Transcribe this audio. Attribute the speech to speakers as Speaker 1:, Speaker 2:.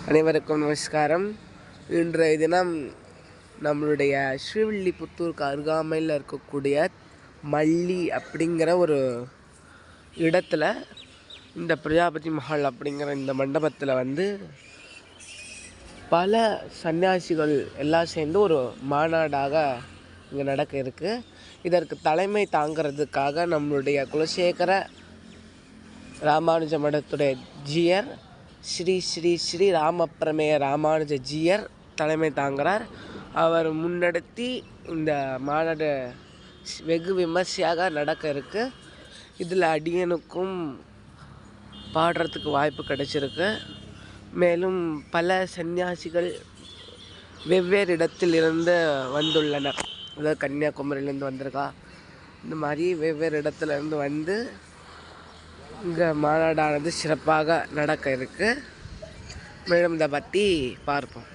Speaker 1: அனைவருக்கும் நமஸ்காரம். இன்றைய தினம் நம்மளுடைய ஸ்ரீவில்லிபுத்தூருக்கு அருகாமையில் இருக்கக்கூடிய மல்லி அப்படிங்கிற ஒரு இடத்துல இந்த பிரஜாபதி மஹால் அப்படிங்கிற இந்த மண்டபத்தில் பல சன்னியாசிகள் எல்லாம் சேர்ந்து ஒரு மாநாடாக இங்கே நடக்க இருக்குது. இதற்கு தலைமை தாங்கிறதுக்காக நம்மளுடைய குலசேகர ராமானுஜ மடத்துடைய ஜியர் ஸ்ரீ ஸ்ரீ ஸ்ரீ ராமப்பிரமேய ராமானுஜ ஜியர் தலைமை தாங்கிறார். அவர் முன்னெடுத்தி இந்த மாநாடு வெகு விமர்சையாக நடக்க இருக்கு. இதில் அடியனுக்கும் பாடுறதுக்கு வாய்ப்பு கிடைச்சிருக்கு. மேலும் பல சன்னியாசிகள் வெவ்வேறு இடத்திலிருந்து வந்துள்ளனர். அதாவது கன்னியாகுமரியிலேருந்து வந்திருக்கா, இந்த மாதிரி வெவ்வேறு இடத்துலேருந்து இங்கே மாநாடானது சிறப்பாக நடக்க இருக்குது. மேலும் இதை பற்றி பார்ப்போம்.